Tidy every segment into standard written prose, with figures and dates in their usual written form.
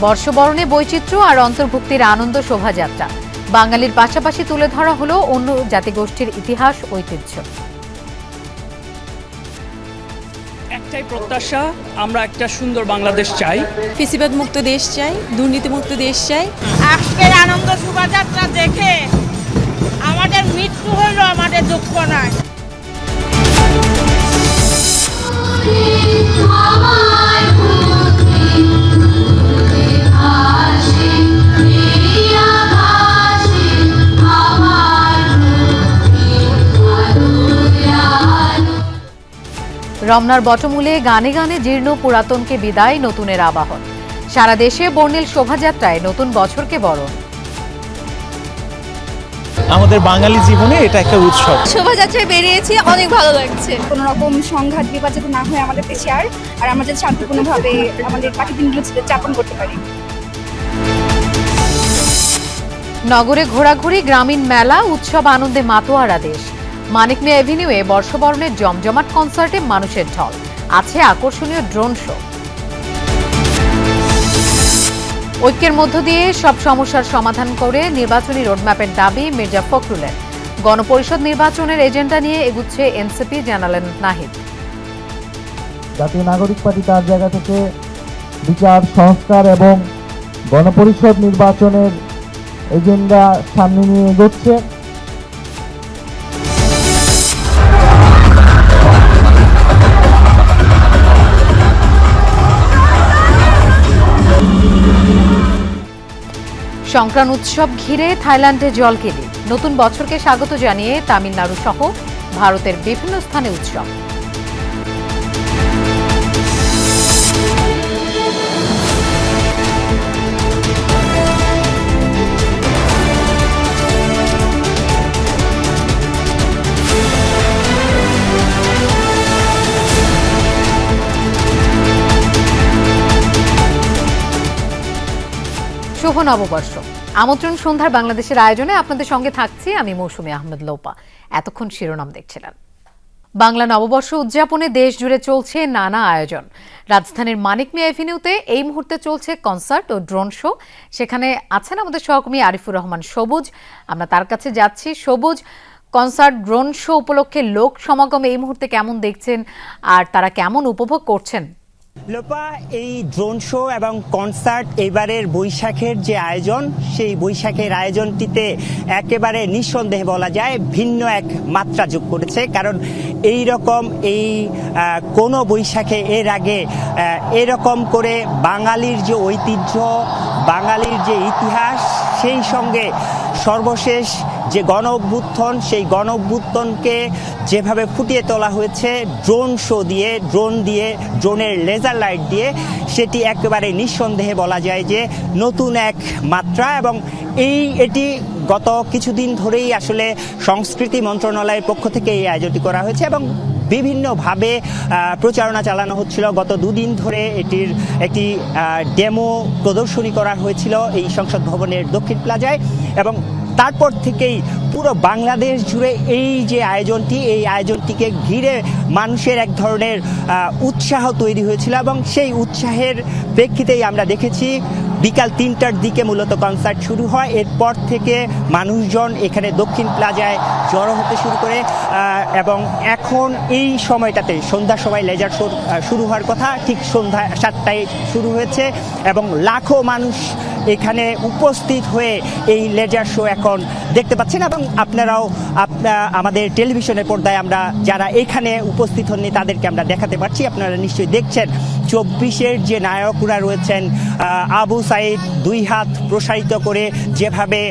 বর্ষবরণে বৈচিত্র্য আর অন্তর্ভুক্তির আনন্দ শোভাযাত্রা। বাঙালির পাশাপাশি তুলে ধরা হলো অন্য জাতিগোষ্ঠীর ইতিহাস ঐতিহ্য। একটাই প্রত্যাশা, আমরা একটা সুন্দর বাংলাদেশ চাই, ফ্যাসিবাদ মুক্ত দেশ চাই, দুর্নীতিমুক্ত দেশ চাই। আজকের আনন্দ শোভাযাত্রা দেখে আমাদের মৃত্যু হলো আমাদের দুঃখ নয়। রমনার বটমূলে গানে গানে জীর্ণ পুরাতনকে বিদায়, নতুনের আবাহন। সারা দেশে বর্ণিল শোভাযাত্রায় নতুন বছরকে বরণ। আমাদের বাঙালি জীবনে এটা একটা উৎসব। শোভাযাত্রায় বেরিয়েছি, অনেক ভালো লাগছে। কোনো রকম সংঘাত বিবাদ যাতে না হয় আমাদের দেশে, আর আমরা যাতে শান্তিপূর্ণভাবে আমাদের বাকি দিনগুলো যাপন করতে পারি। নগরে ঘোরাঘুরি, গ্রামীণ মেলা, উৎসব আনন্দে মাতোয়ারা দেশ। মানিক মিয়া এভিনিউয়ে বর্ষবরণের জমজমাট কনসার্টে মানুষের ঢল। আছে আকর্ষণীয় ড্রোন শো। ঐক্যের মধ্য দিয়ে সব সমস্যার সমাধান করে নির্বাচনী রোডম্যাপের দাবি মির্জা ফখরুলের। গণপরিষদ নির্বাচনের এজেন্ডা নিয়ে এগুচ্ছে এনসিপি, জানালেন নাহিদ। জাতীয় নাগরিক পার্টি তার জায়গা থেকে বিচার, সংস্কার এবং গণপরিষদ নির্বাচনের এজেন্ডা সামনে নিয়ে এগোচ্ছে। সংক্রান্ত উৎসব ঘিরে থাইল্যান্ডে জলকেলি। নতুন বছরকে স্বাগত জানিয়ে তামিলনাড়ু সহ ভারতের বিভিন্ন স্থানে উৎসব। শুভ নববর্ষ। আমন্ত্রণ সন্ধ্যার বাংলাদেশের আয়োজনে আপনাদের সঙ্গে থাকছি আমি মৌসুমী আহমেদ লোপা। এতক্ষণ শিরোনাম দেখছিলেন। বাংলা নববর্ষ উদযাপনে দেশ জুড়ে চলছে নানা আয়োজন। রাজধানীর মানিক মিয়া এভিনিউতে এই মুহূর্তে চলছে কনসার্ট ও ড্রোন শো। সেখানে আছেন আমাদের সহকর্মী আরিফুর রহমান সবুজ। আমরা তার কাছে যাচ্ছি। সবুজ, কনসার্ট ড্রোন শো উপলক্ষে লোক সমাগম এই মুহূর্তে কেমন দেখছেন আর তারা কেমন উপভোগ করছেন? লোপা, এই ড্রোন শো এবং কনসার্ট এবারের বৈশাখের যে আয়োজন, সেই বৈশাখের আয়োজনটিতে একেবারে নিঃসন্দেহে বলা যায় ভিন্ন এক মাত্রা যোগ করেছে। কারণ এই রকম কোনো বৈশাখে এর আগে এরকম করে বাঙালির যে ঐতিহ্য, বাঙালির যে ইতিহাস, সেই সঙ্গে সর্বশেষ যে গণ অভ্যুত্থান, সেই গণ অভ্যুত্থানকে যেভাবে ফুটিয়ে তোলা হয়েছে ড্রোন শো দিয়ে, ড্রোনের লেজার লাইট দিয়ে, সেটি একেবারে নিঃসন্দেহে বলা যায় যে নতুন এক মাত্রা। এবং এটি গত কিছুদিন ধরেই আসলে সংস্কৃতি মন্ত্রণালয়ের পক্ষ থেকে এই আয়োজনটি করা হয়েছে এবং বিভিন্নভাবে প্রচারণা চালানো হচ্ছিল। গত দুদিন ধরে এটির একটি ডেমো প্রদর্শনী করা হয়েছিল এই সংসদ ভবনের দক্ষিণ প্লাজায় এবং তারপর থেকেই পুরো বাংলাদেশ জুড়ে এই যে আয়োজনটি, এই আয়োজনটিকে ঘিরে মানুষের এক ধরনের উৎসাহ তৈরি হয়েছিল এবং সেই উৎসাহের প্রেক্ষিতেই আমরা দেখেছি বিকাল 3টার দিকে মূলত কনসার্ট শুরু হয়। এরপর থেকে মানুষজন এখানে দক্ষিণ প্লাজায় জড়ো হতে শুরু করে এবং এখন এই সময়টাতে সন্ধ্যার সময় লেজার শো শুরু হওয়ার কথা, ঠিক সন্ধ্যা 7টায় শুরু হয়েছে এবং লাখো মানুষ এখানে উপস্থিত হয়ে এই লেজার শো এখন দেখতে পাচ্ছেন। এবং আপনারাও আমাদের টেলিভিশনের পর্দায় আমরা যারা এখানে উপস্থিত হননি তাদেরকে আমরা দেখাতে পারছি। আপনারা নিশ্চয়ই দেখছেন 24-এর যে নায়করা রয়েছেন, আবু সাইদ 2 হাত প্রসারিত করে যেভাবে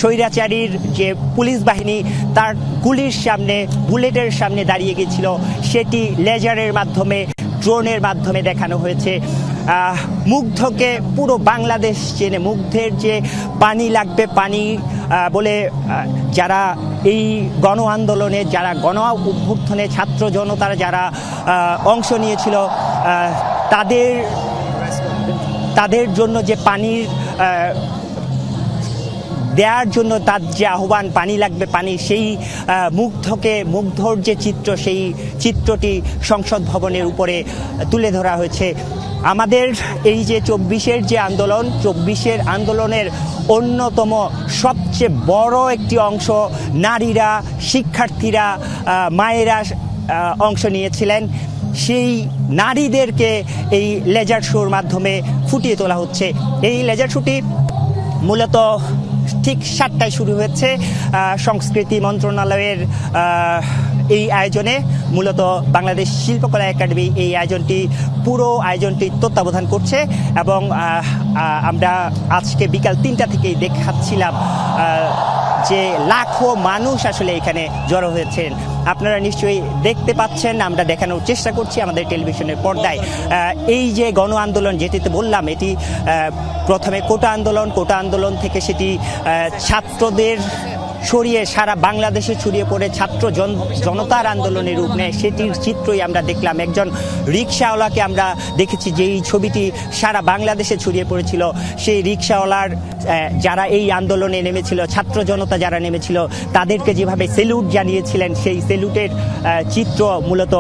স্বৈরাচারীর যে পুলিশ বাহিনী তার গুলির সামনে, বুলেটের সামনে দাঁড়িয়ে গেছিল, সেটি লেজারের মাধ্যমে, ড্রোনের মাধ্যমে দেখানো হয়েছে। মুগ্ধকে পুরো বাংলাদেশ চেনে, মুগ্ধের যে পানি লাগবে পানি বলে যারা এই গণ আন্দোলনে, যারা গণ অভ্যুত্থানে ছাত্র জনতারা যারা অংশ নিয়েছিল, তাদের জন্য যে পানির দেওয়ার জন্য তার যে আহ্বান, পানি লাগবে পানি, সেই মুগ্ধর যে চিত্র, সেই চিত্রটি সংসদ ভবনের উপরে তুলে ধরা হয়েছে। আমাদের এই যে 24-এর যে আন্দোলন, 24-এর আন্দোলনের অন্যতম সবচেয়ে বড় একটি অংশ নারীরা, শিক্ষার্থীরা, মায়েরা অংশ নিয়েছিলেন। সেই নারীদেরকে এই লেজার শোর মাধ্যমে ফুটিয়ে তোলা হচ্ছে। এই লেজার শোটি মূলত ঠিক 7টায় শুরু হয়েছে। সংস্কৃতি মন্ত্রণালয়ের এই আয়োজনে মূলত বাংলাদেশ শিল্পকলা একাডেমি এই পুরো আয়োজনটি তত্ত্বাবধান করছে এবং আমরা আজকে বিকাল 3টা থেকেই দেখাচ্ছিলাম যে লাখো মানুষ আসলে এখানে জড়ো হয়েছেন। আপনারা নিশ্চয়ই দেখতে পাচ্ছেন, আমরা দেখানোর চেষ্টা করছি আমাদের টেলিভিশনের পর্দায়। এই যে গণ আন্দোলন, যেটিতে বললাম এটি প্রথমে কোটা আন্দোলন থেকে সেটি ছাত্রদের ছড়িয়ে সারা বাংলাদেশে ছড়িয়ে পড়ে ছাত্র জনতার আন্দোলনের রূপ নেয়, সেটির চিত্রই আমরা দেখলাম। একজন রিকশাওয়ালাকে আমরা দেখেছি, যেই ছবিটি সারা বাংলাদেশে ছড়িয়ে পড়েছিল। সেই রিকশাওয়ালার যারা এই আন্দোলনে নেমেছিল, ছাত্র জনতা যারা নেমেছিল, তাদেরকে যেভাবে সেলুট জানিয়েছিলেন, সেই সেলুটের চিত্র মূলত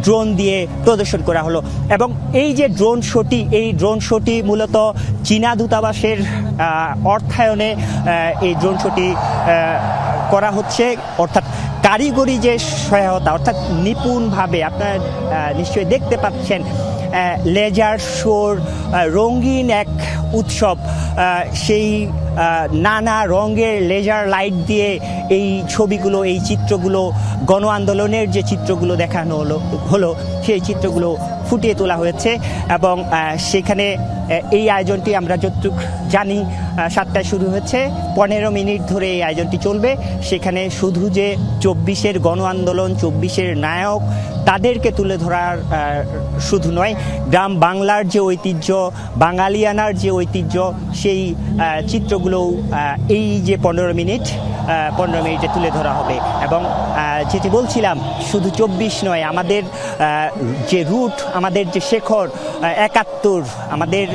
ড্রোন দিয়ে প্রদর্শন করা হলো। এবং এই যে ড্রোন শোটি মূলত চীনা দূতাবাসের অর্থায়নে এই ড্রোন শোটি করা হচ্ছে, অর্থাৎ কারিগরি যে সহায়তা, অর্থাৎ নিপুণভাবে আপনারা নিশ্চয়ই দেখতে পাচ্ছেন লেজার শোর রঙিন এক উৎসব। সেই নানা রঙের লেজার লাইট দিয়ে এই ছবিগুলো, এই চিত্রগুলো, গণ আন্দোলনের যে চিত্রগুলো দেখানো হলো সেই চিত্রগুলো ফুটিয়ে তোলা হয়েছে। এবং সেখানে এই আয়োজনটি আমরা যতটুকু জানি 7টায় শুরু হয়েছে, 15 মিনিট ধরে এই আয়োজনটি চলবে। সেখানে শুধু যে 24-এর গণ আন্দোলন, 24-এর নায়ক, তাদেরকে তুলে ধরার শুধু নয়, গ্রাম বাংলার যে ঐতিহ্য, বাঙালিয়ানার যে ঐতিহ্য, সেই চিত্রগুলো এই যে 15 মিনিটে তুলে ধরা হবে। এবং যেটি বলছিলাম, শুধু 24 নয়, আমাদের যে রুট, আমাদের যে শেখর 71, আমাদের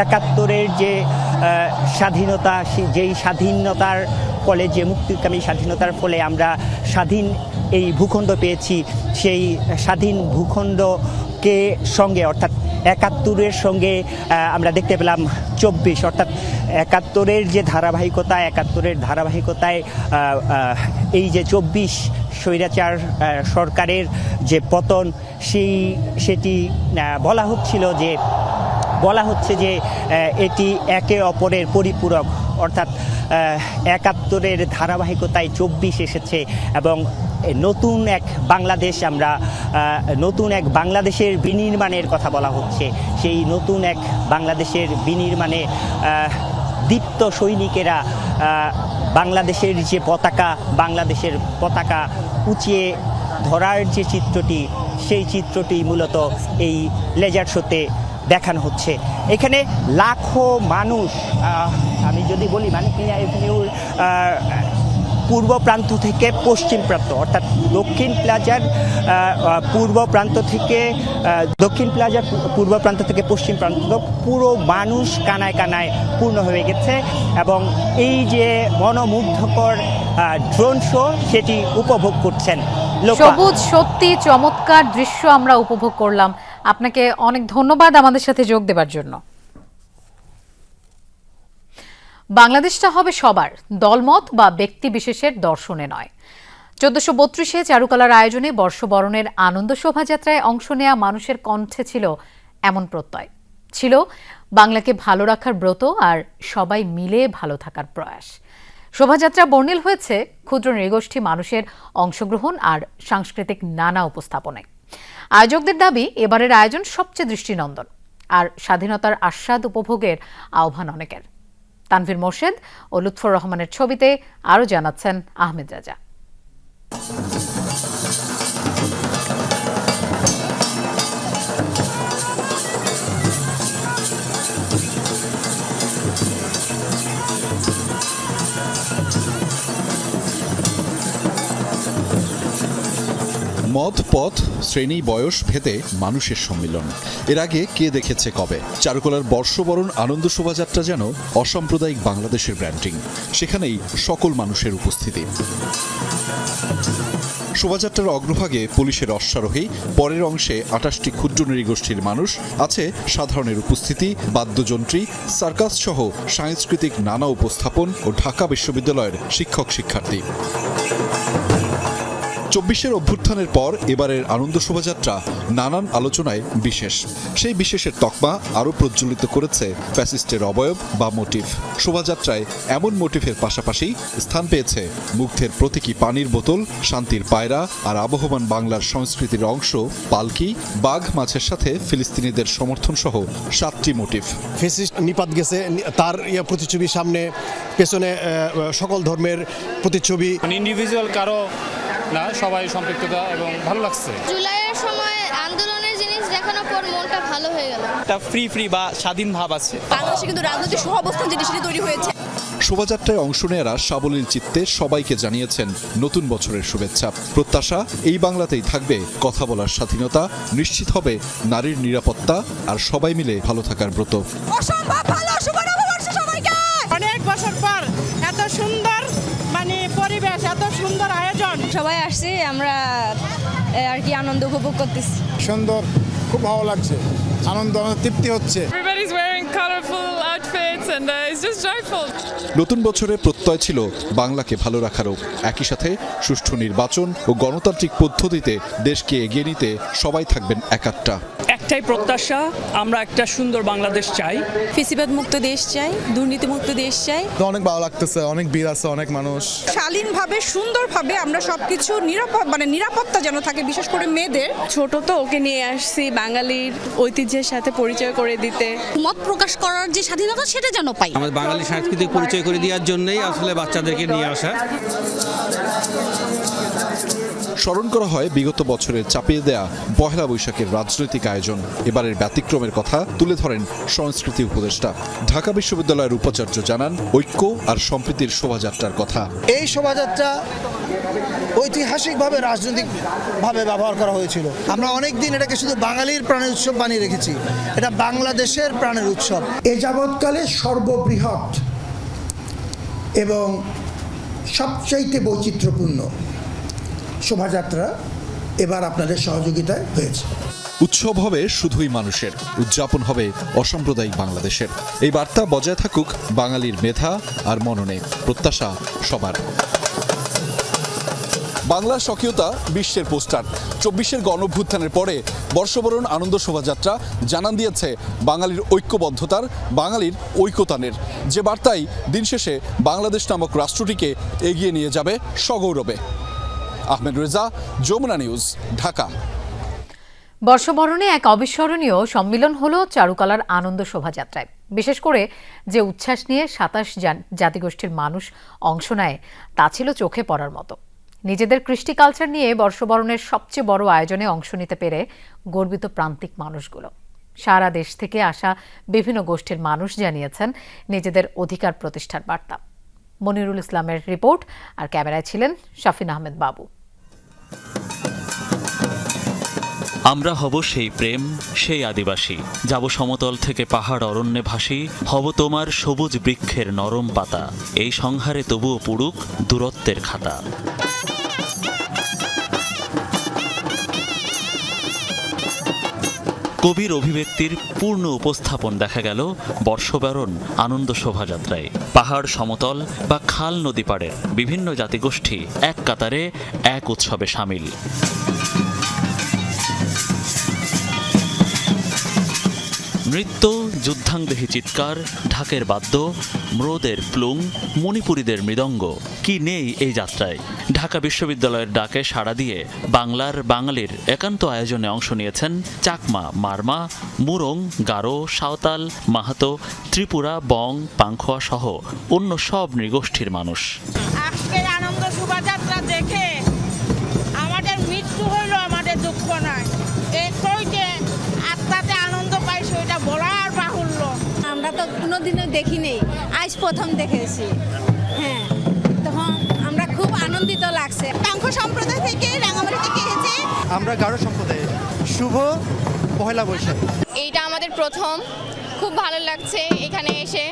71-এর যে স্বাধীনতা, যেই স্বাধীনতার ফলে, যে মুক্তিকামী স্বাধীনতার ফলে আমরা স্বাধীন এই ভূখণ্ড পেয়েছি, সেই স্বাধীন ভূখণ্ডকে সঙ্গে, অর্থাৎ 71-এর সঙ্গে আমরা দেখতে পেলাম 24, অর্থাৎ 71-এর যে ধারাবাহিকতা, 71-এর ধারাবাহিকতায় এই যে 24 স্বৈরাচার সরকারের যে পতন, সেটি বলা হচ্ছে যে এটি একে অপরের পরিপূরক, অর্থাৎ 71-এর ধারাবাহিকতায় 24 এসেছে এবং নতুন এক বাংলাদেশ, নতুন এক বাংলাদেশের বিনির্মাণের কথা বলা হচ্ছে। সেই নতুন এক বাংলাদেশের বিনির্মাণে দীপ্ত সৈনিকেরা বাংলাদেশের যে বাংলাদেশের পতাকা উঁচিয়ে ধরার যে চিত্রটি, সেই চিত্রটি মূলত এই লেজার শোতে দেখানো হচ্ছে। এখানে লাখো মানুষ, আমি যদি বলি মানিকমিয়া এভিনিউর পূর্ব প্রান্ত থেকে পশ্চিম প্রান্ত, অর্থাৎ দক্ষিণ প্লাজার পূর্ব প্রান্ত থেকে পশ্চিম প্রান্ত, পুরো মানুষ কানায় কানায় পূর্ণ হয়ে গেছে। এবং এই যে মনোমুগ্ধকর ড্রোন শো, সেটি উপভোগ করছেন। সবুজ, সত্যি চমৎকার দৃশ্য আমরা উপভোগ করলাম। আপনাকে অনেক ধন্যবাদ আমাদের সাথে যোগ দেবার জন্য। বাংলাদেশটা হবে সবার, দলমত বা ব্যক্তি বিশেষের দর্শনে নয়। 1432-এ চারুকলার আয়োজনে বর্ষবরণের আনন্দ শোভাযাত্রায় অংশ নেয়া মানুষের কণ্ঠে ছিল এমন প্রত্যয়, ছিল বাংলাকে ভালো রাখার ব্রত আর সবাই মিলে ভালো থাকার প্রয়াস। শোভাযাত্রা বর্ণিল হয়েছে ক্ষুদ্র নৃগোষ্ঠী মানুষের অংশগ্রহণ আর সাংস্কৃতিক নানা উপস্থাপনায়। আয়োজকদের দাবি, এবারের আয়োজন সবচেয়ে দৃষ্টিনন্দন আর স্বাধীনতার আস্বাদ উপভোগের আহ্বান অনেকের। তানভীর মোর্শেদ ও লুৎফর রহমানের ছবিতে আরও জানাচ্ছেন আহমেদ রাজা। মত, পথ, শ্রেণী বয়স ভেদে মানুষের সম্মিলন। এর আগে কে দেখেছে কবে? চারুকলার বর্ষবরণ আনন্দ শোভাযাত্রা যেন অসাম্প্রদায়িক বাংলাদেশের ব্র্যান্ডিং। সেখানেই সকল মানুষের উপস্থিতি। শোভাযাত্রার অগ্রভাগে পুলিশের অশ্বারোহী, পরের অংশে ২৮টি ক্ষুদ্র নৃগোষ্ঠীর মানুষ, আছে সাধারণের উপস্থিতি, বাদ্যযন্ত্রী, সার্কাস সহ সাংস্কৃতিক নানা উপস্থাপন ও ঢাকা বিশ্ববিদ্যালয়ের শিক্ষক শিক্ষার্থী। ২৪-এর অভ্যুত্থানের পর এবারের আনন্দ শোভাযাত্রা নানান আলোচনায় বিশেষ। সেই বিশেষের তকমা আরও প্রজ্বলিত করেছে ফ্যাসিস্টের অবয়ব বা মোটিভ। শোভাযাত্রায় এমন মোটিভের পাশাপাশি স্থান পেয়েছে মুগ্ধের প্রতীকী পানির বোতল, শান্তির পায়রা আর আবহমান বাংলার সংস্কৃতির অংশ পালকি, বাঘ মাছের সাথে ফিলিস্তিনিদের সমর্থন সহ 7টি মোটিভ। ফ্যাসিস্ট নিপাত গেছে, তার প্রতিচ্ছবি সামনে পেছনে সকল ধর্মের প্রতিচ্ছবি। ইন্ডিভিজুয়াল কারো না, সবাই সম্পৃক্ততা এবং ভালো লাগছে। জুলাইয়ের সময় আন্দোলনের জিনিস দেখানোর পর মনটা ভালো হয়ে গেল। একটা ফ্রি বা স্বাধীন ভাব আছে। বাংলাদেশে কিন্তু রাজনৈতিক সহাবস্থান জিনিসটি তৈরি হয়েছে। শোভাযাত্রায় অংশ নেয়ারা সাবলীল চিত্তে সবাইকে জানিয়েছেন নতুন বছরের শুভেচ্ছা। প্রত্যাশা, এই বাংলাতেই থাকবে কথা বলার স্বাধীনতা, নিশ্চিত হবে নারীর নিরাপত্তা আর সবাই মিলে ভালো থাকার ব্রত। অনেক বছর পর এত সুন্দর পরিবেশ, এত সুন্দর আয়োজন। সবাই আসছে, আমরা আর কি আনন্দ উপভোগ করতেছি। সুন্দর, খুব ভালো লাগছে, আনন্দ তৃপ্তি হচ্ছে। Everybody's wearing colorful outfits and it's just joyful. নতুন বছরে প্রত্যয় ছিল বাংলাকে ভালো রাখারও। একই সাথে সুষ্ঠু নির্বাচন ও গণতান্ত্রিক পদ্ধতিতে দেশকে এগিয়ে নিতে সবাই থাকবেন একাত্তা। একটাই প্রত্যাশা, আমরা একটা সুন্দর বাংলাদেশ চাই। ফেসিবাদ মুক্ত দেশ চাই, দুর্নীতিমুক্ত দেশ চাই। অনেক ভালো লাগতেছে, অনেক ভিড় আছে, অনেক মানুষ। শালীনভাবে সুন্দরভাবে আমরা সবকিছু নিরাপত্তা যেন থাকে, বিশেষ করে মেয়েদের। ছোট তো ওকে নিয়ে আসছি বাঙালির ঐতিহ্যের সাথে পরিচয় করে দিতে। মত প্রকাশ করার যে স্বাধীনতা সেটা যেন পাই। আমাদের বাঙালি সাংস্কৃতিক পরিচয় করে দেওয়ার জন্যই আসলে বাচ্চাদেরকে নিয়ে আসা। স্মরণ করা হয় বিগত বছরের চাপিয়ে দেয়া পহেলা বৈশাখের রাজনৈতিক আয়োজন। এবারের ব্যতিক্রমের কথা তুলে ধরেন সংস্কৃতি উপদেষ্টা। ঢাকা বিশ্ববিদ্যালয়ের উপাচার্য জানান ঐক্য আর সম্প্রীতির শোভাযাত্রার কথা। এই শোভাযাত্রা ঐতিহাসিকভাবে রাজনৈতিকভাবে ব্যবহার করা হয়েছিল। আমরা অনেক দিন এটাকে শুধু বাঙালির প্রাণের উৎসব বানিয়ে রেখেছি, এটা বাংলাদেশের প্রাণের উৎসব। এ যাবৎকালে সর্ববৃহৎ এবং সবচাইতে বৈচিত্র্যপূর্ণ শোভাযাত্রা এবার আপনাদের সহযোগিতায় হয়েছে। উৎসব হবে শুধুই মানুষের, উদযাপন হবে অসাম্প্রদায়িক বাংলাদেশের। এই বার্তা বজায় থাকুক বাঙালির মেধা আর মননে, প্রত্যাশা সবার। বাংলার স্বকীয়তা বিশ্বের পোস্টার। 24-এর গণঅভ্যুত্থানের পরে বর্ষবরণ আনন্দ শোভাযাত্রা জানান দিয়েছে বাঙালির ঐক্যবদ্ধতার, বাঙালির ঐকতানের, যে বার্তাই দিন শেষে বাংলাদেশ নামক রাষ্ট্রটিকে এগিয়ে নিয়ে যাবে সগৌরবে। আহমেদ রেজা, যমুনা নিউজ, ঢাকা। বর্ষবরণে এক অবিস্মরণীয় সম্মিলন হলো চারুকলার আনন্দ শোভাযাত্রায়। বিশেষ করে যে উচ্ছ্বাস নিয়ে ২৭ জাতিগোষ্ঠীর মানুষ অংশ নেয় তা ছিল চোখে পড়ার মতো। নিজেদের কৃষ্টি কালচার নিয়ে বর্ষবরণের সবচেয়ে বড় আয়োজনে অংশ নিতে পেরে গর্বিত প্রান্তিক মানুষগুলো। সারা দেশ থেকে আসা বিভিন্ন গোষ্ঠীর মানুষ জানিয়েছেন নিজেদের অধিকার প্রতিষ্ঠার বার্তা। মনিরুল ইসলামের রিপোর্ট, আর ক্যামেরায় ছিলেন শাফিন আহমেদ বাবু। আমরা হব সেই প্রেম, সেই আদিবাসী, যাব সমতল থেকে পাহাড় অরণ্যে ভাসি, হব তোমার সবুজ বৃক্ষের নরম পাতা, এই সংহারে তবুও পুড়ুক দূরত্বের খাতা। কবির অভিব্যক্তির পূর্ণ উপস্থাপন দেখা গেল বর্ষবরণ আনন্দ শোভাযাত্রায়। পাহাড় সমতল বা খাল নদী পাড়ের বিভিন্ন জাতিগোষ্ঠী এক কাতারে এক উৎসবে সামিল। নৃত্য, যুদ্ধাংদেহী চিৎকার, ঢাকের বাদ্য, ম্রোদের প্লুং, মণিপুরীদের মৃদঙ্গ, কি নেই এই যাত্রায়। ঢাকা বিশ্ববিদ্যালয়ের ডাকে সাড়া দিয়ে বাঙালির একান্ত আয়োজনে অংশ নিয়েছেন চাকমা, মারমা, মুরং, গারো, সাঁওতাল, মাহাতো, ত্রিপুরা, বং, পাংখোয়া সহ অন্য সব নৃগোষ্ঠীর মানুষ। আজকের আনন্দ শোভাযাত্রা দেখে আমাদের মৃত্যু হইল, আমাদের দুঃখ নয়। একইতে আত্মাতে আনন্দ পাইছে, এটা বলার বাহুল্য। আমরা তো কোনোদিনও দেখি নেই, আজ প্রথম দেখেছি। হ্যাঁ, তখন আমরা খুব আনন্দিত লাগছে। পাংখো সম্প্রদায় থেকে, রাঙামাটি থেকে এসেছে। আমরা গারো সম্প্রদায়ের শুভ পহেলা বৈশাখ। এইটা আমাদের প্রথম, খুব ভালো লাগছে এখানে এসে।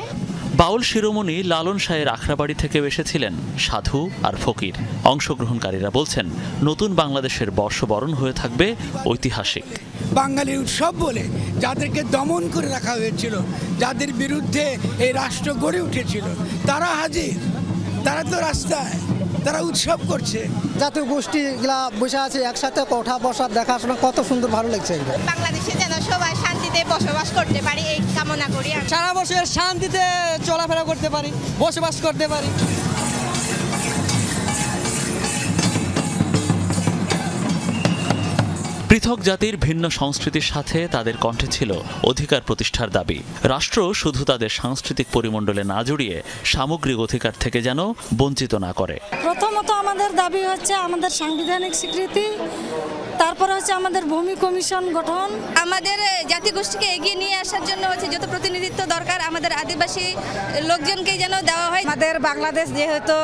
বাউল শিরোমণি লালন শাহের আখড়াবাড়ি থেকে এসেছিলেন সাধু আর ফকির। অংশগ্রহণকারীরা বলছেন নতুন বাংলাদেশের বর্ষবরণ হয়ে থাকবে ঐতিহাসিক। বাঙালি উৎসব বলে যাদেরকে দমন করে রাখা হয়েছিল, যাদের বিরুদ্ধে এই রাষ্ট্র গড়ে উঠেছিল, তারা হাজির, তারা তো রাস্তায়, তারা উৎসব করছে। জাতীয় গোষ্ঠীগুলা বসে আছে একসাথে, কোঠা বসার দেখাশোনা কত সুন্দর, ভালো লাগছে। বাংলাদেশে যেন সবাই শান্তিতে বসবাস করতে পারি এই কামনা করি। সারা বছর শান্তিতে চলাফেরা করতে পারি, বসবাস করতে পারি। পৃথক জাতির ভিন্ন সংস্কৃতির সাথে তাদের কণ্ঠে ছিল অধিকার প্রতিষ্ঠার দাবি। রাষ্ট্র শুধু তাদের সাংস্কৃতিক পরিমণ্ডলে না জড়িয়ে সামগ্রিক অধিকার থেকে যেন বঞ্চিত না করে। প্রথমত আমাদের দাবি হচ্ছে আমাদের সাংবিধানিক স্বীকৃতি, তারপরে হচ্ছে আমাদের ভূমি কমিশন গঠন। আমাদের জাতিগোষ্ঠীকে এগিয়ে নিয়ে আসার জন্য হচ্ছে যত প্রতিনিধিত্ব দরকার আমাদের আদিবাসী লোকজনকেই যেন দেওয়া হয়। আমাদের বাংলাদেশ যেহেতু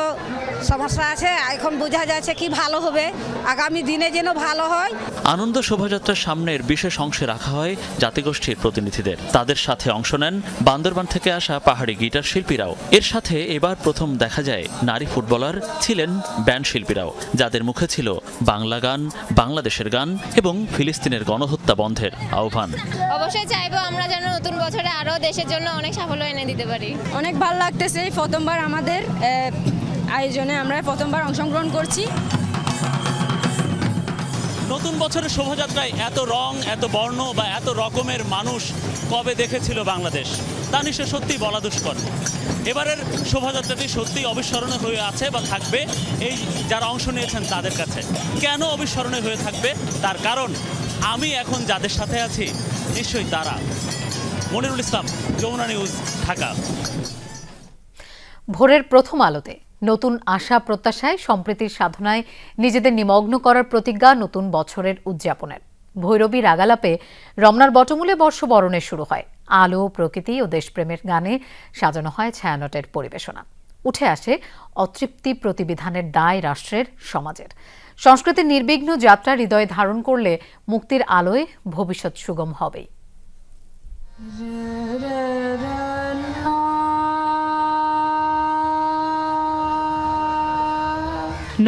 সমস্যা আছে, এখন বোঝা যাচ্ছে কি ভালো হবে, আগামী দিনে যেন ভালো হয়। আনন্দ শোভাযাত্রার সামনের বিশেষ অংশে রাখা হয় জাতিগোষ্ঠীর প্রতিনিধিদের। তাদের সাথে অংশ নেন বান্দরবান থেকে আসা পাহাড়ি গিটার শিল্পীরাও। এর সাথে এবার প্রথম দেখা যায় নারী ফুটবলার, ছিলেন ব্যান্ড শিল্পীরাও, যাদের মুখে ছিল বাংলা গান, বাংলাদেশের গান এবং ফিলিস্তিনের গণহত্যা বন্ধের আহ্বান। অবশ্যই চাইবো আমরা যেন নতুন বছরে আরো দেশের জন্য অনেক সাফল্য এনে দিতে পারি। অনেক ভালো লাগতেছে, প্রথমবার আমাদের আয়োজনে আমরা প্রথমবার অংশগ্রহণ করছি। নতুন বছরের শোভাযাত্রায় এত রং, এত বর্ণ বা এত রকমের মানুষ কবে দেখেছিল বাংলাদেশ, তা নিশ্চয় সত্যি বলা দুষ্কর। এবারের শোভাযাত্রাটি সত্যি অবিস্মরণীয় হয়ে আছে বা থাকবে এই যারা অংশ নিয়েছেন তাদের কাছে। কেন অবিস্মরণীয় হয়ে থাকবে তার কারণ আমি এখন যাদের সাথে আছি নিশ্চয়ই তারা। মনিরুল ইসলাম, যমুনা নিউজ, ঢাকা। ভোরের প্রথম আলোতে নতুন আশা প্রত্যাশায় সম্প্রীতির সাধনায় নিজেদের নিমগ্ন করার প্রতিজ্ঞা নতুন বছরের উদযাপনের। ভৈরবী রাগালাপে রমনার বটমূলে বর্ষবরণের শুরু হয়। আলো, প্রকৃতি ও দেশপ্রেমের গানে সাজানো হয় ছায়ানটের পরিবেশনা। উঠে আসে অতৃপ্তি প্রতিবিধানের দায় রাষ্ট্রের, সমাজের। সংস্কৃতির নির্বিঘ্ন যাত্রা হৃদয়ে ধারণ করলে মুক্তির আলোয় ভবিষ্যৎ সুগম হবেই।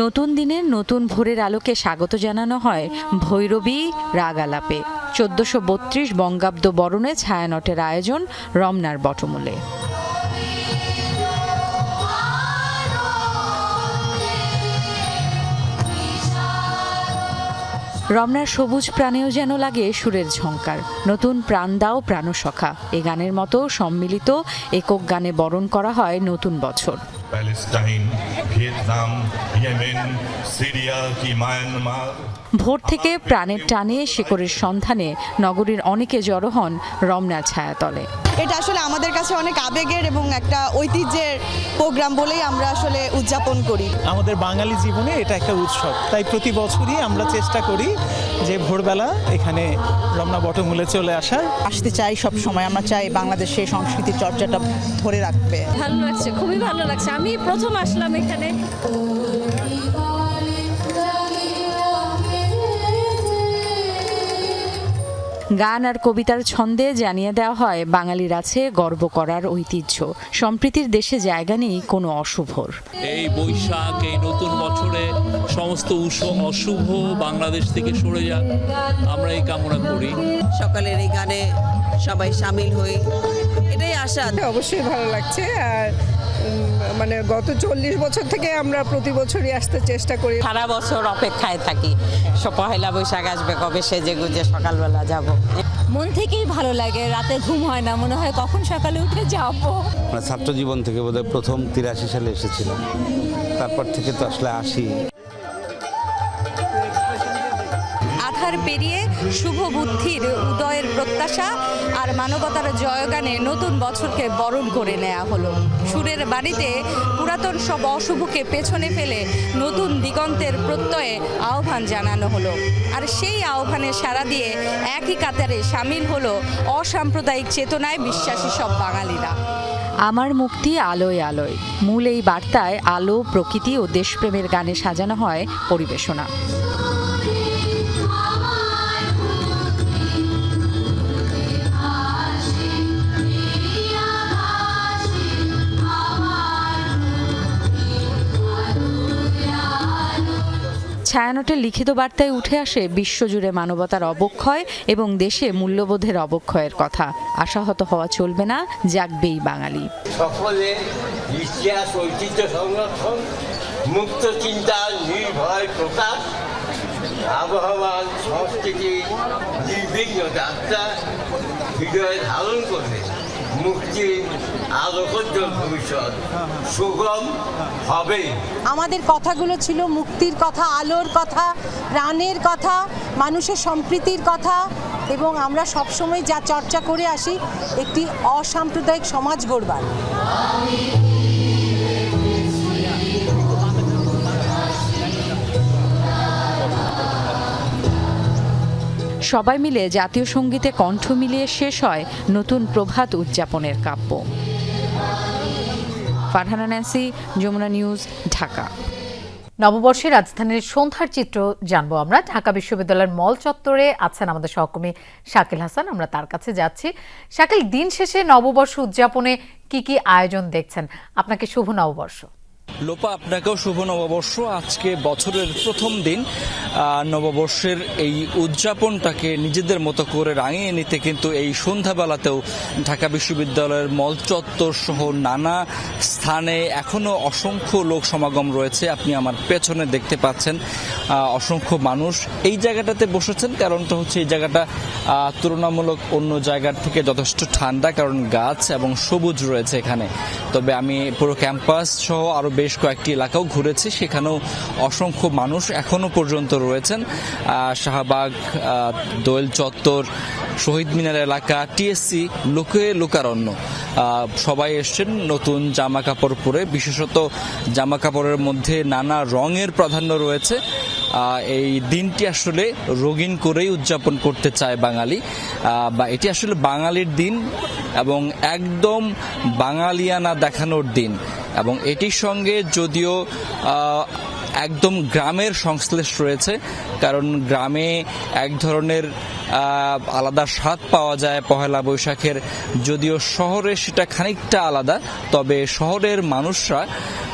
নতুন দিনের নতুন ভোরের আলোকে স্বাগত জানানো হয় ভৈরবী রাগালাপে। 1432 বঙ্গাব্দ বরণে ছায়ানটের আয়োজন রমনার বটমূলে। রমনার সবুজ প্রাণেও যেন লাগে সুরের ঝংকার। নতুন প্রাণ দাও প্রাণসখা, এ গানের মতো সম্মিলিত একক গানে বরণ করা হয় নতুন বছর। প্যালেস্টাইন, ভিয়েতনাম, ইয়েমেন, সিরিয়া কি মায়ানমার। ভোর থেকে প্রাণের টানে শিকড়ের সন্ধানে নগরীর অনেকে জড়ো হন রমনার ছায়াতলে। এটা আসলে আমাদের কাছে অনেক আবেগের এবং একটা ঐতিহ্যের প্রোগ্রাম বলেই আমরা আসলে উদযাপন করি। আমাদের বাঙালি জীবনে এটা একটা উৎসব, তাই প্রতি বছরই আমরা চেষ্টা করি যে ভোরবেলা এখানে রমনা বটমূলে চলে আসার। আসতে চাই সব সময়, আমরা চাই বাংলাদেশের সংস্কৃতির চর্চাটা ধরে রাখবে। ভালো লাগছে, খুবই ভালো লাগছে। আমি প্রথম আসলাম এখানে। গান আর কবিতার ছন্দে জানিয়ে দেওয়া হয় বাঙালির আছে গর্ব করার ঐতিহ্য। সম্প্রীতির দেশে জায়গা নেই কোনো অশুভর। এই বৈশাখ, এই নতুন বছরে সমস্ত অশুভ বাংলাদেশ থেকে সরে যাক, আমরা এই কামনা করি। সকালের এই গানে সবাই সামিল হই, এটাই আশা। অবশ্যই ভালো লাগছে। আর মানে গত 40 বছর থেকে আমরা প্রতি বছরই আসতে চেষ্টা করি। সারা বছর অপেক্ষায় থাকি পহেলা বৈশাখ আসবে, কবে সেজে গুজে সকালবেলা যাব। মন থেকেই ভালো লাগে, রাতে ঘুম হয় না, মনে হয় কখন সকালে উঠে যাবো। ছাত্র জীবন থেকে বোধহয় প্রথম 83 সালে এসেছিলাম, তারপর থেকে তো আসলে আসি। আধার পেরিয়ে শুভ বুদ্ধির উদয়ের প্রত্যাশা আর মানবতার জয়গানে নতুন বছরকে বরণ করে নেওয়া হলো। সুরের বাড়িতে পুরাতন সব অশুভকে পেছনে ফেলে নতুন দিগন্তের প্রত্যয়ে আহ্বান জানানো হলো। আর সেই আহ্বানে সাড়া দিয়ে একই কাতারে সামিল হলো অসাম্প্রদায়িক চেতনায় বিশ্বাসী সব বাঙালিরা। আমার মুক্তি আলোয় আলোয়, মূল এই বার্তায় আলো, প্রকৃতি ও দেশপ্রেমের গানে সাজানো হয় পরিবেশনা। ছায়ানটের লিখিত বার্তায় উঠে আসে বিশ্বজুড়ে মানবতার অবক্ষয় এবং দেশে মূল্যবোধের অবক্ষয়ের কথা। আশাহত হওয়া চলবে না, জাগবেই বাঙালি। সকলে ইতিহাস ঐতিহ্য সংরক্ষণ, মুক্ত চিন্তা, নির্ভয় প্রকাশ, আবহমান সংস্কৃতি নির্বিঘ্ন যাত্রা হৃদয়ে ধারণ করবে মুক্তির আলোকোজ্জ্বল ভবিষ্যৎ সুগম হবে। আমাদের কথাগুলো ছিল মুক্তির কথা, আলোর কথা, প্রাণের কথা, মানুষের সম্প্রীতির কথা, এবং আমরা সবসময় যা চর্চা করে আসি একটি অসাম্প্রদায়িক সমাজ গড়বার। সবাই মিলে জাতীয় সঙ্গীতে কণ্ঠ মিলিয়ে শেষ হয় নতুন প্রভাত উদযাপনের কাব্য। Farhana Nancy, Jamuna news, Dhaka. নববর্ষে রাজধানীর সন্ধ্যার চিত্র জানবো আমরা। ঢাকা বিশ্ববিদ্যালয়ের মল চত্বরে আছেন আমাদের সহকর্মী শাকিল হাসান, আমরা তার কাছে যাচ্ছি। শাকিল, দিন শেষে নববর্ষ উদযাপনে কি কি আয়োজন দেখছেন? আপনাকে শুভ নববর্ষ। লোপা, আপনাকেও শুভ নববর্ষ। আজকে বছরের প্রথম দিন, নববর্ষের এই উদযাপনটাকে নিজেদের মতো করে রাঙিয়ে নিতে কিন্তু এই সন্ধ্যাবেলাতেও ঢাকা বিশ্ববিদ্যালয়ের মল চত্বর সহ নানা স্থানে এখনও অসংখ্য লোক সমাগম রয়েছে। আপনি আমার পেছনে দেখতে পাচ্ছেন অসংখ্য মানুষ এই জায়গাটাতে বসেছেন। কারণটা হচ্ছে এই জায়গাটা তুলনামূলক অন্য জায়গার থেকে যথেষ্ট ঠান্ডা, কারণ গাছ এবং সবুজ রয়েছে এখানে। তবে আমি পুরো ক্যাম্পাস সহ আরও বেশ কয়েকটি এলাকাও ঘুরেছি, সেখানেও অসংখ্য মানুষ এখনো পর্যন্ত রয়েছেন। শাহবাগ, দোয়েল চত্বর, শহীদ মিনার এলাকা, টিএসসি, লোকারণ্য, সবাই এসছেন নতুন জামা কাপড় পরে। বিশেষত জামা কাপড়ের মধ্যে নানা রঙের প্রাধান্য রয়েছে। এই দিনটি আসলে রঙিন করেই উদযাপন করতে চায় বাঙালি, বা এটি আসলে বাঙালির দিন এবং একদম বাঙালিয়ানা দেখানোর দিন। এবং এটির সঙ্গে যদিও একদম গ্রামের সংশ্লেষ রয়েছে, কারণ গ্রামে এক ধরনের আলাদা স্বাদ পাওয়া যায় পহেলা বৈশাখের, যদিও শহরে সেটা খানিকটা আলাদা। তবে শহরের মানুষরা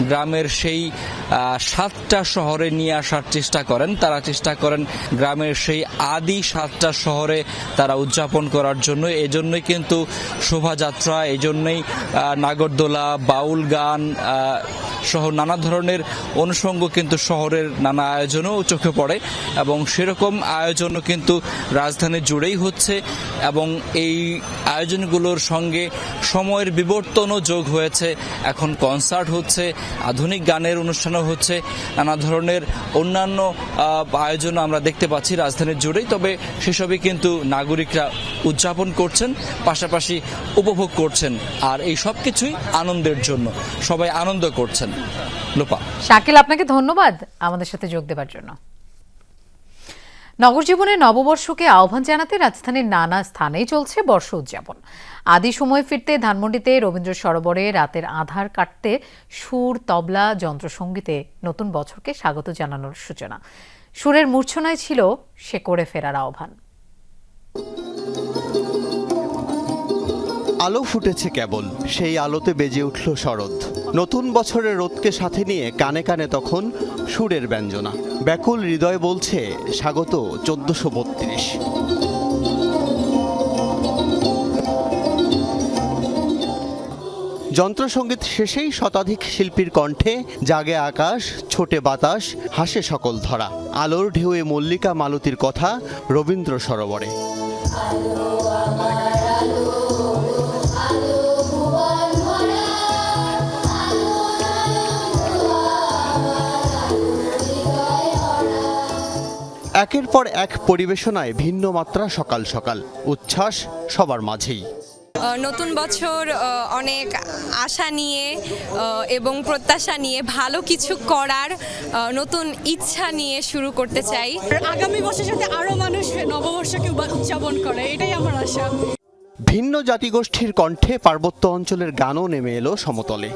গ্রামের সেই স্বাদটা শহরে নিয়ে আসার চেষ্টা করেন। তারা চেষ্টা করেন গ্রামের সেই আদি স্বাদটা শহরে তারা উদযাপন করার জন্য। এজন্যই কিন্তু শোভাযাত্রা, এজন্যই নাগরদোলা, বাউল গান সহ নানা ধরনের অনুষঙ্গ কিন্তু শহরের নানা আয়োজনও চোখে পড়ে, এবং সেরকম আয়োজনও কিন্তু রাজধানী জুড়েই হচ্ছে। এবং এই আয়োজনগুলোর সঙ্গে সময়ের বিবর্তনও যোগ হয়েছে। এখন কনসার্ট হচ্ছে, আধুনিক গানের অনুষ্ঠানও হচ্ছে, নানা ধরনের অন্যান্য আয়োজন আমরা দেখতে পাচ্ছি রাজধানীর জুড়েই। তবে সেসবই কিন্তু নাগরিকরা উদযাপন করছেন, পাশাপাশি উপভোগ করছেন। আর এই সব কিছুই আনন্দের জন্য, সবাই আনন্দ করছেন। লোপা, শাকিল, আপনাকে ধন্যবাদ আমাদের সাথে যোগ দেওয়ার জন্য। নগর জীবনে নববর্ষকে আহ্বান জানাতে রাজধানীর নানা স্থানেই চলছে বর্ষ উদযাপন। আদি সময়ে ফিরতে ধানমন্ডিতে রবীন্দ্র সরোবরে রাতের আঁধার কাটতে সুর, তবলা, যন্ত্রসঙ্গীতে নতুন বছরকে স্বাগত জানানোর সূচনা। সুরের মূর্ছনায় ছিল সে করে ফেরার আহ্বান। আলো ফুটেছে কেবল, সেই আলোতে বেজে উঠল শরৎ। নতুন বছরের রোদকে সাথে নিয়ে কানে কানে তখন সুরের ব্যঞ্জনা। ব্যাকুল হৃদয় বলছে স্বাগত 1432। যন্ত্রসঙ্গীত শেষেই শতাধিক শিল্পীর কণ্ঠে জাগে আকাশ, ছোটে বাতাস, হাসে সকল ধরা। আলোর ঢেউয়ে মল্লিকা মালতীর কথা রবীন্দ্র সরোবরে। একের পর এক পরিবেশনায় ভিন্ন মাত্রা সকাল সকাল, উচ্ছ্বাস সবার মাঝেই। নতুন বছর অনেক আশা নিয়ে এবং প্রত্যাশা নিয়ে, ভালো কিছু করার নতুন ইচ্ছা নিয়ে শুরু করতে চাই। আগামী বছরের সাথে আরও মানুষ নববর্ষকে উদযাপন করে, এটাই আমার আশা। ভিন্ন জাতিগোষ্ঠীর কণ্ঠে পার্বত্য অঞ্চলের গানও নেমে এলো সমতলে।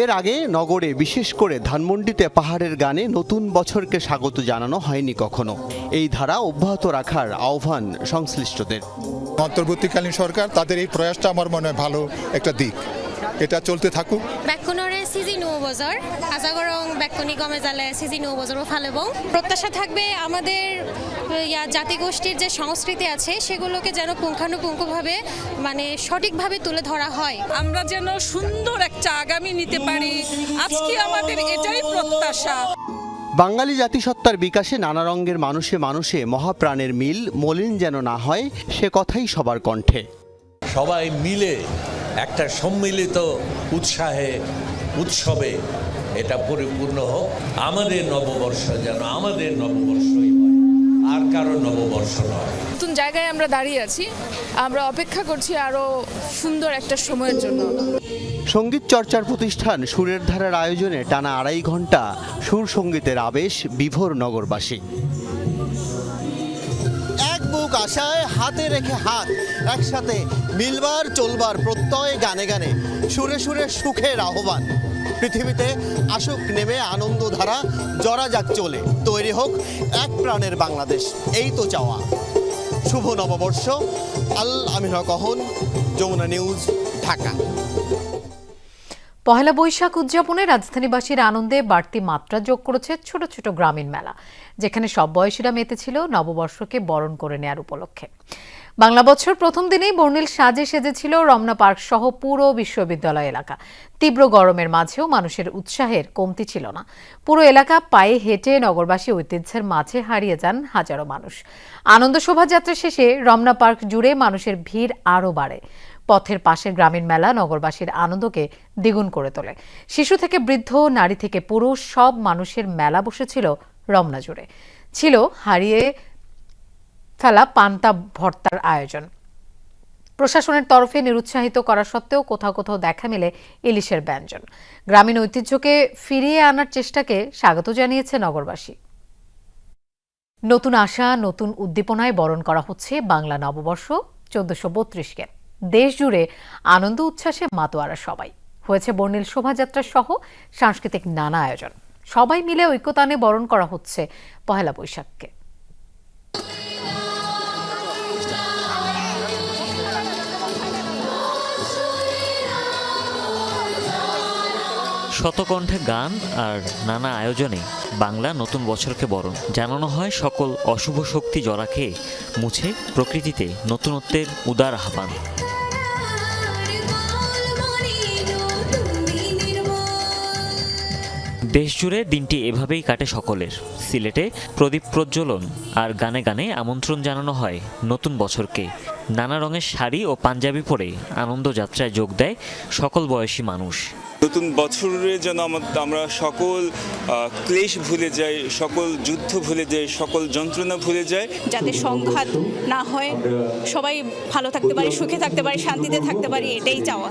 এর আগে নগরে, বিশেষ করে ধানমন্ডিতে পাহাড়ের গানে নতুন বছরকে স্বাগত জানানো হয়নি কখনো। এই ধারা অব্যাহত রাখার আহ্বান সংশ্লিষ্টদের। অন্তর্বর্তীকালীন সরকার তাদের এই প্রয়াসটা আমার মনে হয় ভালো একটা দিক। এটা চলতে থাকুক। বেকুনরে সিজি নো বজর আশা করং বেকুনি কমে যালে সিজি নো বজরও ফালেব। প্রত্যাশা থাকবে আমাদের জাতিগোষ্ঠীর যে সংস্কৃতি আছে সেগুলোকে যেন পুঙ্খানুপুঙ্খভাবে মানে সঠিকভাবে তুলে ধরা হয়। আমরা যেন সুন্দর একটা আগামী নিতে পারি, আজকে আমাদের এটাই প্রত্যাশা। বাঙালি জাতিসত্তার বিকাশে নানা রঙের মানুষে মানুষে মহাপ্রাণের মিল মলিন যেন না হয়, সে কথাই সবার কণ্ঠে। সবাই মিলে একটা সম্মিলিত উৎসাহে উৎসবে এটা পরিপূর্ণ হোক। আমাদের নববর্ষ যেন আমাদের নববর্ষই হয়, আর কারো নববর্ষ নয়। নতুন জায়গায় আমরা দাঁড়িয়ে আছি, আমরা অপেক্ষা করছি আরো সুন্দর একটা সময়ের জন্য। সঙ্গীত চর্চার প্রতিষ্ঠান সুরের ধারার আয়োজনে টানা 2.5 ঘন্টা সুর সঙ্গীতের আবেশ বিভোর নগরবাসী। এক বুক আশায় হাতে রেখে হাত, একসাথে মিলবার চলবার প্রত্যয়, গানে গানে সুরে সুরে সুখের আহ্বান। পৃথিবীতে আসুক নেমে আনন্দধারা, জরা যাক চলে, তৈরি হোক এক প্রাণের বাংলাদেশ, এই তো চাওয়া। শুভ নববর্ষ। আল আমির কহন, যমুনা নিউজ, ঢাকা। পহেলা বৈশাখ উদযাপনে রাজধানীবাসীর আনন্দে বাড়তি মাত্রা যোগ করেছে ছোট ছোট গ্রামীণ মেলা, যেখানে সব বয়সীরা মেতেছিল নববর্ষকে বরণ করে নেয়ার উপলক্ষে। বাংলা বছর প্রথম দিনেই বর্ণিল সাজে সেজেছিল রমনা পার্ক সহ পুরো বিশ্ববিদ্যালয় এলাকা। তীব্র গরমের মাঝেও মানুষের উৎসাহের কমতি ছিল না। পুরো এলাকা পায়ে হেঁটে নগরবাসী ঐতিহ্যের মাঝে হারিয়ে যান হাজারো মানুষ। আনন্দ শোভাযাত্রা শেষে রমনা পার্ক জুড়ে মানুষের ভিড় আরও বাড়ে। পথের পাশের গ্রামীণ মেলা নগরবাসীর আনন্দকে দ্বিগুণ করে তোলে। শিশু থেকে বৃদ্ধ, নারী থেকে পুরুষ, সব মানুষের মেলা বসেছিল রমনা জুড়ে। ছিল হারিয়ে ফেলা পান্তা ভর্তার আয়োজন। প্রশাসনের তরফে নিরুৎসাহিত করা সত্ত্বেও কোথাও কোথাও দেখা মেলে ইলিশের ব্যঞ্জন। গ্রামীণ ঐতিহ্যকে ফিরিয়ে আনার চেষ্টাকে স্বাগত জানিয়েছে নগরবাসী। নতুন আশা, নতুন উদ্দীপনায় বরণ করা হচ্ছে বাংলা নববর্ষ 1432-কে। দেশ জুড়ে আনন্দ উচ্ছ্বাসে মাতোয়ারা সবাই। হয়েছে বর্ণিল শোভাযাত্রা সহ সাংস্কৃতিক নানা আয়োজন। সবাই মিলে ঐক্যতানে বরণ করা হচ্ছে পহেলা বৈশাখকে। শতকণ্ঠে গান আর নানা আয়োজনে বাংলা নতুন বছরকে বরণ জানানো হয় সকল অশুভ শক্তি জরা খেয়ে মুছে প্রকৃতিতে নতুনত্বের উদার আহ্বান। দেশজুড়ে দিনটি এভাবেই কাটে সকলের। সিলেটে প্রদীপ প্রজ্বলন আর গানে গানে আমন্ত্রণ জানানো হয় নতুন বছরকে। নানা রঙের শাড়ি ও পাঞ্জাবি পরে আনন্দযাত্রায় যোগ দেয় সকল বয়সী মানুষ। নতুন বছরে যেন আমরা সকল ক্লেশ ভুলে যাই, সকল যুদ্ধ ভুলে যাই, সকল যন্ত্রণা ভুলে যাই, যাতে সংঘাত না হয়, সবাই ভালো থাকতে পারে, সুখে থাকতে পারে, শান্তিতে থাকতে পারে, এটাই চাওয়া।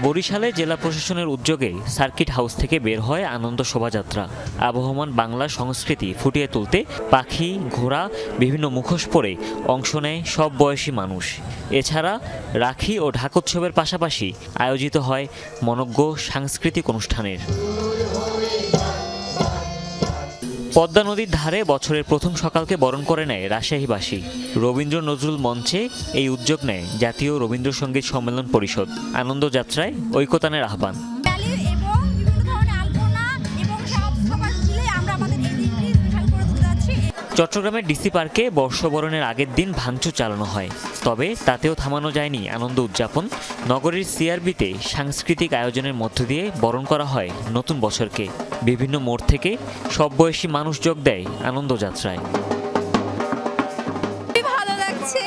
বরিশালে জেলা প্রশাসনের উদ্যোগে সার্কিট হাউস থেকে বের হয় আনন্দ শোভাযাত্রা। আবহমান বাংলা সংস্কৃতি ফুটিয়ে তুলতে পাখি, ঘোড়া, বিভিন্ন মুখোশ পরে অংশ নেয় সব বয়সী মানুষ। এছাড়া রাখি ও ঢাকোৎসবের পাশাপাশি আয়োজিত হয় মনোজ্ঞ সাংস্কৃতিক অনুষ্ঠানের। পদ্মা নদীর ধারে বছরের প্রথম সকালকে বরণ করে নেয় রাজশাহীবাসী। রবীন্দ্র নজরুল মঞ্চে এই উদ্যোগ নেয় জাতীয় রবীন্দ্রসঙ্গীত সম্মেলন পরিষদ। আনন্দযাত্রায় ঐকতানের আহ্বান। চট্টগ্রামের ডিসি পার্কে বর্ষবরণের আগের দিন ভাঙচুর চালানো হয়, তবে তাতেও থামানো যায়নি আনন্দ উদযাপন। নগরীর সিআরবিতে সাংস্কৃতিক আয়োজনের মধ্য দিয়ে বরণ করা হয় নতুন বছরকে। বিভিন্ন মোড় থেকে সব বয়সী মানুষ যোগ দেয় আনন্দযাত্রায়। ভালো লাগছে,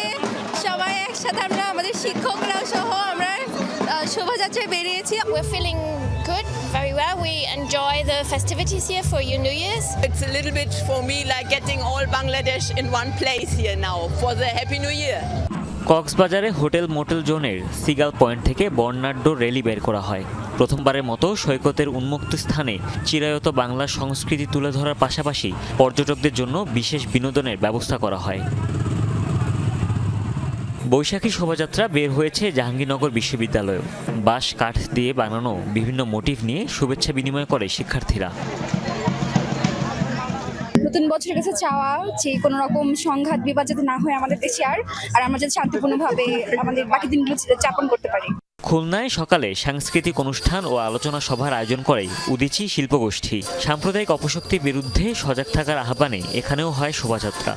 সবাই একসাথে আমরা আমাদের শিক্ষকরা সহ আমরা শোভাযাত্রায় বেরিয়েছি। We're feeling good, very well. We enjoy the festivities here for your New Year's. It's a little bit for me like getting all Bangladesh in one place here now for the Happy New Year. কক্সবাজারে hotel motel জোনের seagull point থেকে বর্ণাঢ্য rally বের করা হয়। প্রথমবারের মতো সৈকতের উন্মুক্ত স্থানে চিরায়ত বাংলা সংস্কৃতি তুলে ধরার পাশাপাশি পর্যটকদের জন্য বিশেষ বিনোদনের ব্যবস্থা করা হয়। বৈশাখী শোভাযাত্রা বের হয়েছে জাহাঙ্গীরনগর বিশ্ববিদ্যালয়েও। বাঁশ কাঠ দিয়ে বানানো বিভিন্ন মোটিভ নিয়ে শুভেচ্ছা বিনিময় করে শিক্ষার্থীরা। নতুন বছরের কাছে চাওয়া যে কোনো রকম সংঘাত বিবাদ যাতে না হয় আমাদের দেশে আর আমরা যাতে শান্তিপূর্ণভাবে আমাদের বাকি দিনগুলো যাপন করতে পারি। খুলনায় সকালে সাংস্কৃতিক অনুষ্ঠান ও আলোচনা সভার আয়োজন করে উদীচী শিল্পগোষ্ঠী। সাম্প্রদায়িক অপশক্তির বিরুদ্ধে সজাগ থাকার আহ্বানে এখানেও হয় শোভাযাত্রা।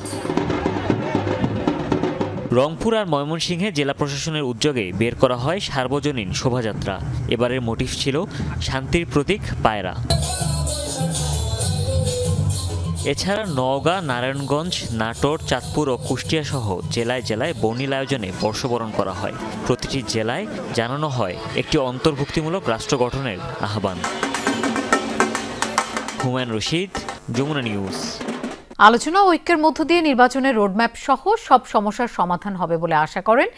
রংপুর আর ময়মনসিংহে জেলা প্রশাসনের উদ্যোগে বের করা হয় সার্বজনীন শোভাযাত্রা। এবারের মোটিভ ছিল শান্তির প্রতীক পায়রা। এছাড়া নওগাঁ, নারায়ণগঞ্জ, নাটোর, চাঁদপুর ও কুষ্টিয়া সহ জেলায় জেলায় বর্ণিল আয়োজনে বর্ষবরণ করা হয়। প্রতিটি জেলায় জানানো হয় একটি অন্তর্ভুক্তিমূলক রাষ্ট্র গঠনের আহ্বান। হুমায়ুন রশিদ, যমুনা নিউজ। আলোচনা ঐক্যের মধ্য দিয়ে নির্বাচনের রোডম্যাপ সহ সব সমস্যার সমাধান হবে বলে আশা করেন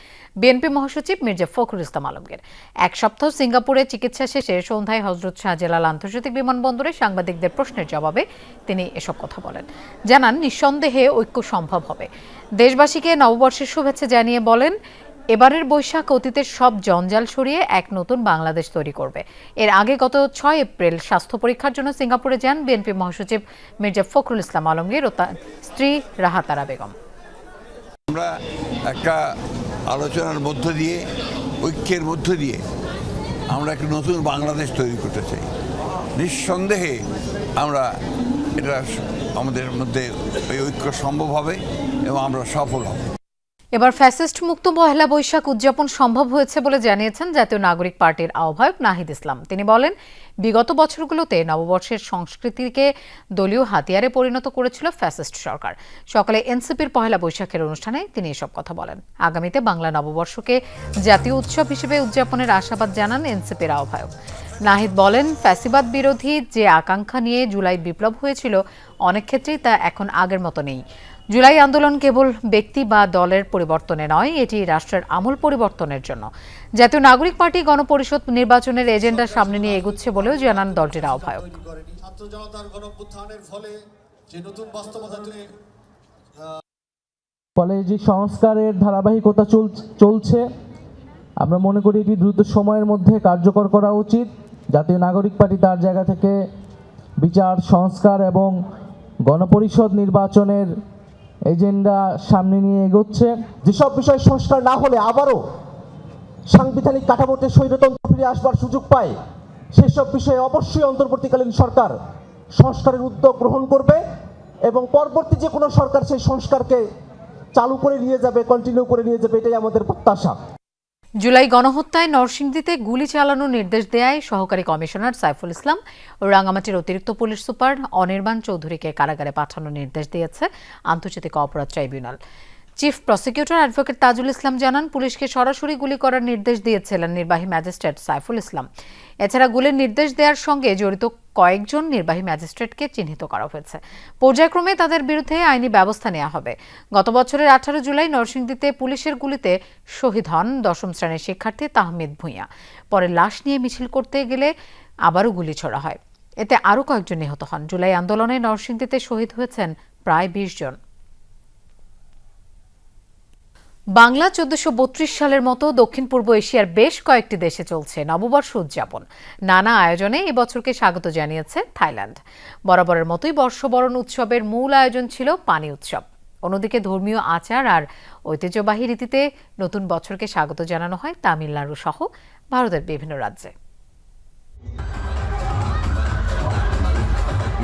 বিএনপি মহাসচিব মির্জা ফখরুল ইসলাম আলমগীর। এক সপ্তাহ সিঙ্গাপুরে চিকিৎসা শেষে সন্ধ্যায় হযরত শাহজালাল আন্তর্জাতিক বিমানবন্দরে সাংবাদিকদের প্রশ্নের জবাবে তিনি এসব কথা বলেন। জানান, নিঃসন্দেহে ঐক্য সম্ভব হবে। দেশবাসীকে নববর্ষের শুভেচ্ছা জানিয়ে বলেন, এবারের বৈশাখ অতীতের সব জঞ্জাল সরিয়ে এক নতুন বাংলাদেশ তৈরি করবে। এর আগে গত 6 এপ্রিল স্বাস্থ্য পরীক্ষার জন্য সিঙ্গাপুরে যান বিএনপি মহাসচিব মির্জা ফখরুল ইসলাম আলমগীর ও তার স্ত্রী রাহাতারা বেগম। আমরা একটা আলোচনার মধ্য দিয়ে, ঐক্যের মধ্য দিয়ে আমরা একটা নতুন বাংলাদেশ তৈরি করতে চাই। নিঃসন্দেহে আমরা এটা আমাদের মধ্যে এই ঐক্য সম্ভব হবে এবং আমরা সফল হব। এবার ফ্যাসিস্ট মুক্ত পহেলা বৈশাখ উদযাপন সম্ভব হয়েছে বলে জানিয়েছেন জাতীয় নাগরিক পার্টির আহ্বায়ক নাহিদ ইসলাম। তিনি বলেন, বিগত বছরগুলোতে নববর্ষের সংস্কৃতিকে দলীয় হাতিয়ারে পরিণত করেছিল ফ্যাসিস্ট সরকার। সকালে এনসিপির পহেলা বৈশাখের অনুষ্ঠানে তিনি এসব কথা বলেন। আগামীতে বাংলা নববর্ষকে জাতীয় উৎসব হিসেবে উদযাপনের আশাবাদ জানান এনসিপির আহ্বায়ক। নাহিদ বলেন, ফ্যাসিবাদ বিরোধী যে আকাঙ্ক্ষা নিয়ে জুলাই বিপ্লব হয়েছিল অনেক ক্ষেত্রেই তা এখন আগের মতো নেই। জুলাই আন্দোলন কেবল ব্যক্তি বা দলের পরিবর্তনে নয়, এটি রাষ্ট্রের আমূল পরিবর্তনের জন্য। জাতীয় নাগরিক পার্টি গণপরিষদ নির্বাচনের এজেন্ডা সামনে নিয়ে এগুচ্ছে বলেও জানান দলটির আহ্বায়ক। ফলে যে সংস্কারের ধারাবাহিকতা চলছে, আমরা মনে করি এটি দ্রুত সময়ের মধ্যে কার্যকর করা উচিত। জাতীয় নাগরিক পার্টি তার জায়গা থেকে বিচার, সংস্কার এবং গণপরিষদ নির্বাচনের এজেন্ডা সামনে নিয়ে এগোচ্ছে। যেসব বিষয় সংস্কার না হলে আবারও সাংবিধানিক কাঠামোতে স্বৈরতন্ত্র ফিরে আসবার সুযোগ পায়, সেসব বিষয়ে অবশ্যই অন্তর্বর্তীকালীন সরকার সংস্কারের উদ্যোগ গ্রহণ করবে এবং পরবর্তী যে কোনো সরকার সেই সংস্কারকে চালু করে নিয়ে যাবে, কন্টিনিউ করে নিয়ে যাবে, এটাই আমাদের প্রত্যাশা। জুলাই গণহত্যায় নরসিংদীতে গুলি চালানোর নির্দেশ দেয় সহকারী কমিশনার সাইফুল ইসলাম ও রাঙামাটির অতিরিক্ত পুলিশ সুপার অনির্বাণ চৌধুরীকে কারাগারে পাঠানোর নির্দেশ দিয়েছে আন্তর্জাতিক অপরাধ tribunal. Chief prosecutor advocate Tajul Islam জানান, পুলিশকে সরাসরি গুলি করার নির্দেশ দিয়েছিলেন নির্বাহী ম্যাজিস্ট্রেট সাইফুল ইসলাম। এছাড়া গুলির নির্দেশ দেওয়ার সঙ্গে জড়িত কয়েকজন নির্বাহী ম্যাজিস্ট্রেটকে চিহ্নিত করা হয়েছে। পর্যায়ক্রমে তাদের বিরুদ্ধে আইনি ব্যবস্থা নেওয়া হবে। গত বছরের 18 জুলাই নরসিংদীতে পুলিশের গুলিতে শহীদ হন 10ম শ্রেণীর শিক্ষার্থী তাহমিদ ভূঁইয়া। পরে লাশ নিয়ে মিছিল করতে গেলে আবারও গুলি ছোড়া হয়। এতে আরও কয়েকজন নিহত হন। জুলাই আন্দোলনে নরসিংদীতে শহীদ হয়েছেন প্রায় 20 জন। বাংলা 1432 সালের মতো দক্ষিণ পূর্ব এশিয়ার বেশ কয়েকটি দেশে চলছে নববর্ষ উদযাপন। নানা আয়োজনে এই বছরকে স্বাগত জানিয়েছে থাইল্যান্ড। বরাবরের মতোই বর্ষবরণ উৎসবের মূল আয়োজন ছিল পানি উৎসব। অন্যদিকে ধর্মীয় আচার আর ঐতিহ্যবাহী রীতিতে নতুন বছরকে স্বাগত জানানো হয় তামিলনাড়ু সহ ভারতের বিভিন্ন রাজ্যে।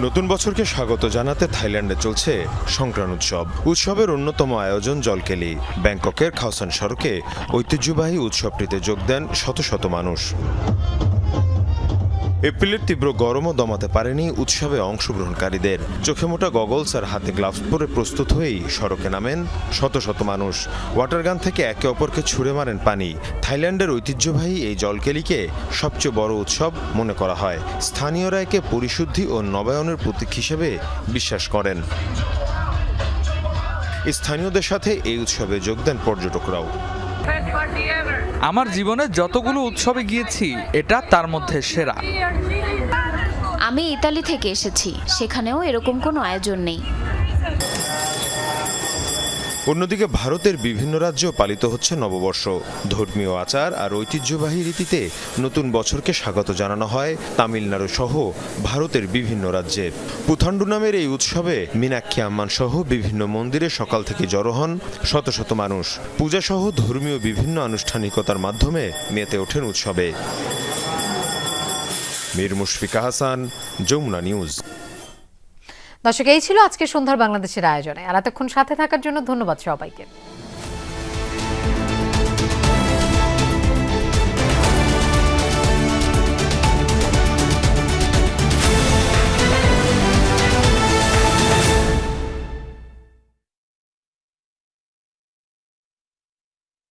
নতুন বছরকে স্বাগত জানাতে থাইল্যান্ডে চলছে সংক্রান উৎসব। উৎসবের অন্যতম আয়োজন জলকেলি। ব্যাংককের খাওসান সড়কে ঐতিহ্যবাহী উৎসবটিতে যোগ দেন শত শত মানুষ। এপ্রিলের তীব্র গরমও দমাতে পারেনি উৎসবে অংশগ্রহণকারীদের। চোখে মোটা গগলস আর হাতে গ্লাভস পরে প্রস্তুত হয়েই সড়কে নামেন শত শত মানুষ। ওয়াটারগান থেকে একে অপরকে ছুড়ে মারেন পানি। থাইল্যান্ডের ঐতিহ্যবাহী এই জলকেলিকে সবচেয়ে বড় উৎসব মনে করা হয়। স্থানীয়রা একে পরিশুদ্ধি ও নবায়নের প্রতীক হিসেবে বিশ্বাস করেন। স্থানীয়দের সাথে এই উৎসবে যোগ দেন পর্যটকরাও। আমার জীবনে যতগুলো উৎসবে গিয়েছি এটা তার মধ্যে সেরা। আমি ইতালি থেকে এসেছি, সেখানেও এরকম কোনো আয়োজন নেই। অন্যদিকে ভারতের বিভিন্ন রাজ্যেও পালিত হচ্ছে নববর্ষ। ধর্মীয় আচার আর ঐতিহ্যবাহী রীতিতে নতুন বছরকে স্বাগত জানানো হয় তামিলনাড়ু সহ ভারতের বিভিন্ন রাজ্যে। পুথান্ডু নামের এই উৎসবে মীনাক্ষী আম্মান সহ বিভিন্ন মন্দিরে সকাল থেকে জড়ো হন শত শত মানুষ। পূজা সহ ধর্মীয় বিভিন্ন আনুষ্ঠানিকতার মাধ্যমে মেতে ওঠেন উৎসবে। মীর মুশফিকা হাসান, যমুনা নিউজ। দর্শক, এই ছিল আজকে সন্ধ্যার বাংলাদেশের আয়োজনে। আর এতক্ষণ সাথে থাকার জন্য ধন্যবাদ সবাইকে।